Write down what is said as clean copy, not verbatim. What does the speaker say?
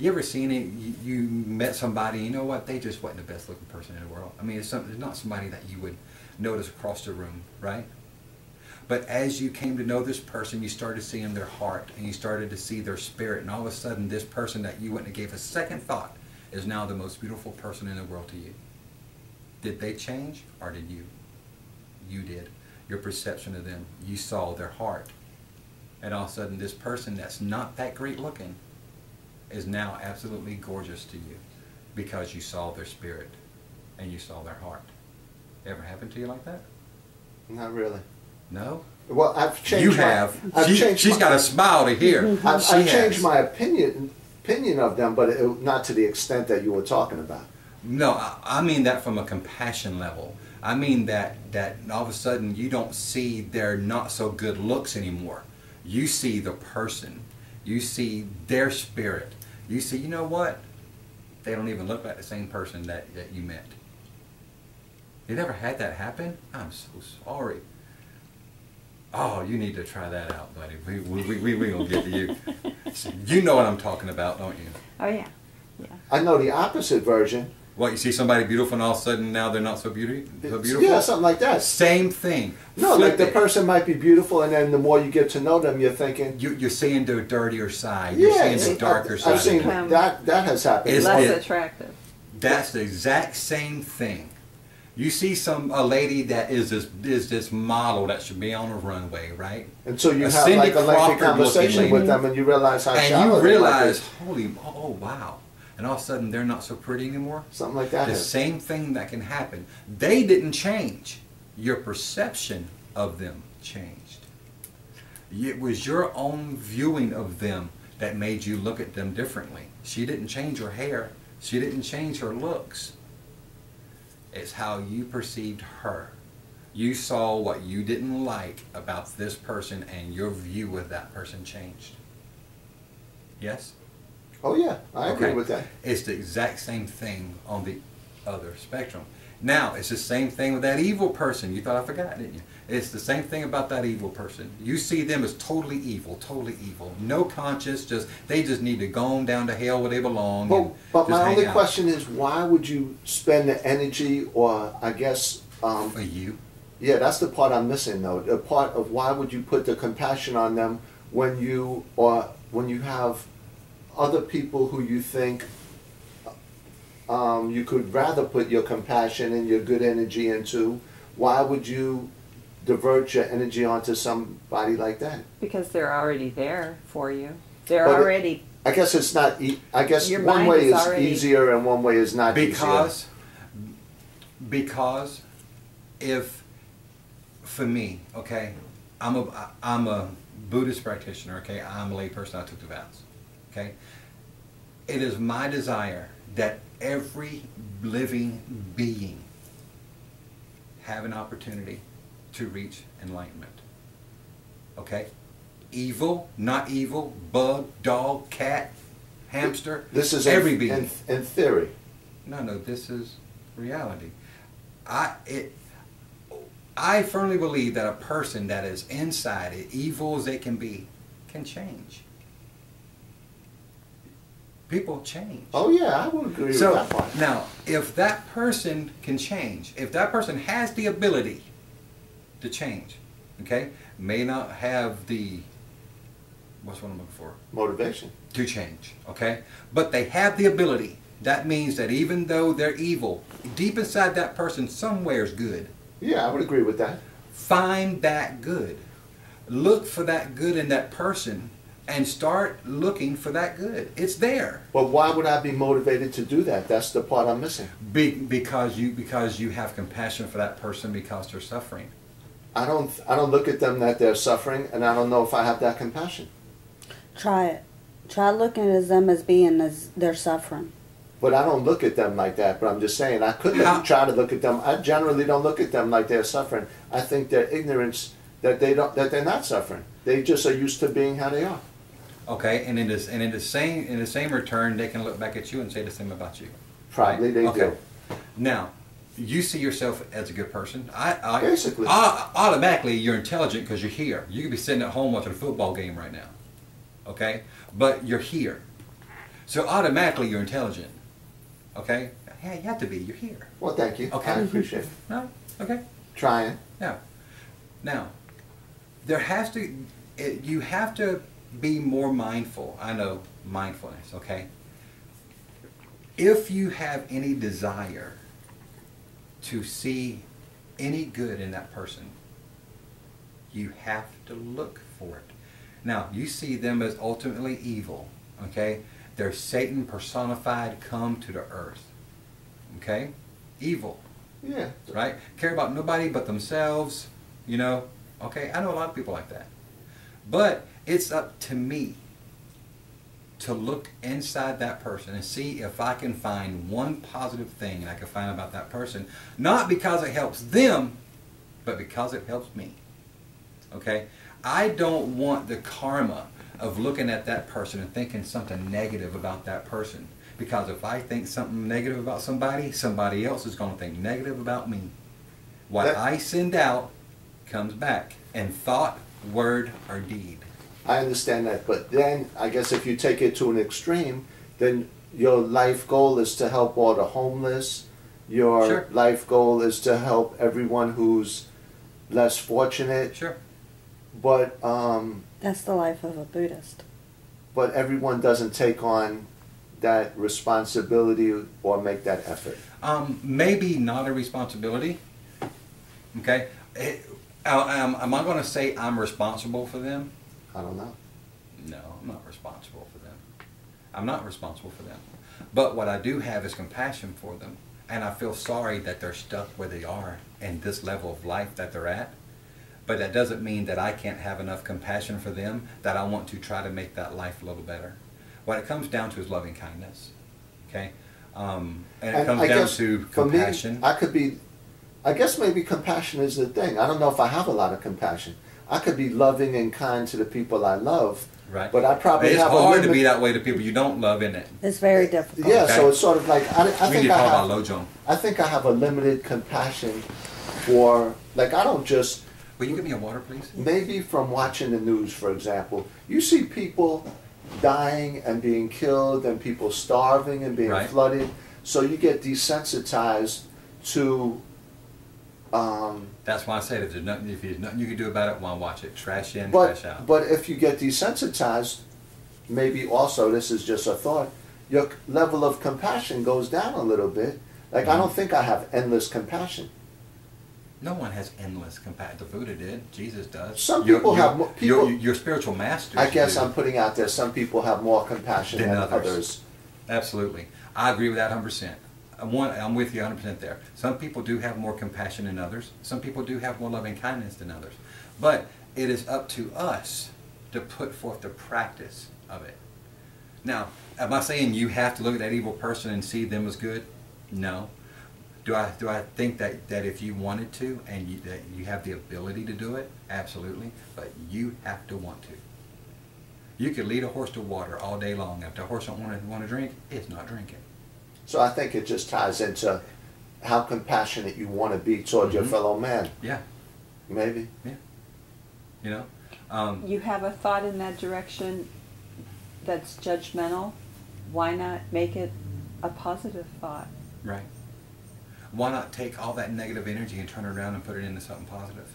You ever seen it? You met somebody, you know what? They just wasn't the best looking person in the world. I mean, it's not somebody that you would notice across the room, right? But as you came to know this person, you started seeing their heart, and you started to see their spirit, and all of a sudden this person that you wouldn't have gave a second thought is now the most beautiful person in the world to you. Did they change, or did you? You did. Your perception of them. You saw their heart. And all of a sudden this person that's not that great looking is now absolutely gorgeous to you because you saw their spirit and you saw their heart. Ever happened to you like that? Not really. No? Well, I've changed. You have. She's got a smile to hear. I've changed my opinion of them, but not to the extent that you were talking about. No, I mean that from a compassion level. I mean that all of a sudden you don't see their not so good looks anymore. You see the person. You see their spirit. You see, you know what? They don't even look like the same person that you met. You never had that happen? I'm so sorry. Oh, you need to try that out, buddy. We're going to get to you. You know what I'm talking about, don't you? Oh, yeah. Yeah. I know the opposite version. What, you see somebody beautiful and all of a sudden now they're not so beautiful? Yeah, something like that. Same thing. No, Flip like the it. person might be beautiful, and then the more you get to know them, you're thinking... You're seeing their dirtier side. You're seeing the darker side. I've seen of them. that has happened. Less attractive. That's the exact same thing. You see a lady that is this model that should be on a runway, right? And so you A have Cindy like a lengthy Crawford conversation looking with lady. them, and you realize how And shallow you they realize, are. holy, oh wow. And all of a sudden they're not so pretty anymore. Something like that. The same thing that can happen. They didn't change. Your perception of them changed. It was your own viewing of them that made you look at them differently. She didn't change her hair. She didn't change her looks. It's how you perceived her. You saw what you didn't like about this person, and your view of that person changed. Yes? Oh yeah, I agree with that. It's the exact same thing on the other spectrum. Now, it's the same thing with that evil person. You thought I forgot, didn't you? It's the same thing about that evil person. You see them as totally evil, no conscience, they just need to go on down to hell where they belong. But my only question is, why would you spend the energy, or I guess... for you? Yeah, that's the part I'm missing though. The part of why would you put the compassion on them when you have other people who you think you could rather put your compassion and your good energy into. Why would you divert your energy onto somebody like that? Because they're already there for you. They're already... I guess it's not... I guess your one mind way is already... easier and one way is not because, easier. Because if, for me, okay, I'm a Buddhist practitioner, okay, I'm a lay person, I took the vows, okay. It is my desire that every living being have an opportunity to reach enlightenment. Okay? Evil, not evil, bug, dog, cat, hamster. This is every being. In theory. No, this is reality. I firmly believe that a person that is inside it, evil as they can be, can change. People change. Oh yeah, I would agree with that part. Now, if that person can change, if that person has the ability to change, okay, may not have the, what's what I'm looking for? Motivation. To change, okay? But they have the ability. That means that even though they're evil, deep inside that person somewhere is good. Yeah, I would agree with that. Find that good. Look for that good in that person and start looking for that good. It's there. Well, why would I be motivated to do that? That's the part I'm missing. Because you have compassion for that person because they're suffering. I don't look at them that they're suffering, and I don't know if I have that compassion. Try it. Try looking at them as being as they're suffering. But I don't look at them like that. But I'm just saying, I could try to look at them. I generally don't look at them like they're suffering. I think their ignorance that they're not suffering. They just are used to being how they are. Okay, and in the same return, they can look back at you and say the same about you. Probably they do. Now, you see yourself as a good person. Basically. Automatically, you're intelligent because you're here. You could be sitting at home watching a football game right now. Okay, but you're here. So automatically you're intelligent. Okay? Yeah, you have to be. You're here. Well, thank you. Okay. I appreciate it. No? Okay. Trying. Yeah. Now, there has to, you have to be more mindful. I know mindfulness, okay? If you have any desire to see any good in that person, you have to look for it. Now, you see them as ultimately evil, okay? They're Satan personified come to the earth, okay? Evil, Yeah. right? Care about nobody but themselves, you know? Okay, I know a lot of people like that. But it's up to me to look inside that person and see if I can find one positive thing I can find about that person. Not because it helps them, but because it helps me. Okay? I don't want the karma of looking at that person and thinking something negative about that person. Because if I think something negative about somebody, somebody else is going to think negative about me. What I send out comes back in thought, word, or deed. I understand that, but then I guess if you take it to an extreme, then your life goal is to help all the homeless. Your Sure. life goal is to help everyone who's less fortunate. Sure. But That's the life of a Buddhist. but everyone doesn't take on that responsibility or make that effort. Maybe not a responsibility. Okay? Am I going to say I'm responsible for them? I don't know. No, I'm not responsible for them. I'm not responsible for them. But what I do have is compassion for them. And I feel sorry that they're stuck where they are in this level of life that they're at. But that doesn't mean that I can't have enough compassion for them that I want to try to make that life a little better. What it comes down to is loving kindness. Okay? And it comes I down guess to for me, compassion. I guess maybe compassion is the thing. I don't know if I have a lot of compassion. I could be loving and kind to the people I love, Right. but I probably It's have a hard to limit. be that way to people you don't love, isn't it? It's very difficult. Yeah, Okay. so it's sort of like I We need think to I talk have. about Lojong. I think I have a limited compassion for, like, I don't just, Will you give me a water, please? maybe from watching the news, for example, you see people dying and being killed and people starving and being Right. flooded, so you get desensitized to, That's why I said if there's nothing you can do about it, why watch it? Trash in, trash out. but if you get desensitized, maybe also, this is just a thought, your level of compassion goes down a little bit. Like, I don't think I have endless compassion. No one has endless compassion. The Buddha did. Jesus does. Some people have more- people- your spiritual masters. I guess do I'm putting out there, some people have more compassion than than others. others. Absolutely, I agree with that 100%. I'm with you 100% there. Some people do have more compassion than others. Some people do have more loving kindness than others. But it is up to us to put forth the practice of it. Now, am I saying you have to look at that evil person and see them as good? No. Do I think that if you wanted to and that you have the ability to do it? Absolutely. But you have to want to. You could lead a horse to water all day long. If the horse don't want to drink, it's not drinking. So I think it just ties into how compassionate you want to be toward your Mhm. fellow man. Yeah. Maybe. You know? You have a thought in that direction that's judgmental. Why not make it a positive thought? Right. Why not take all that negative energy and turn it around and put it into something positive?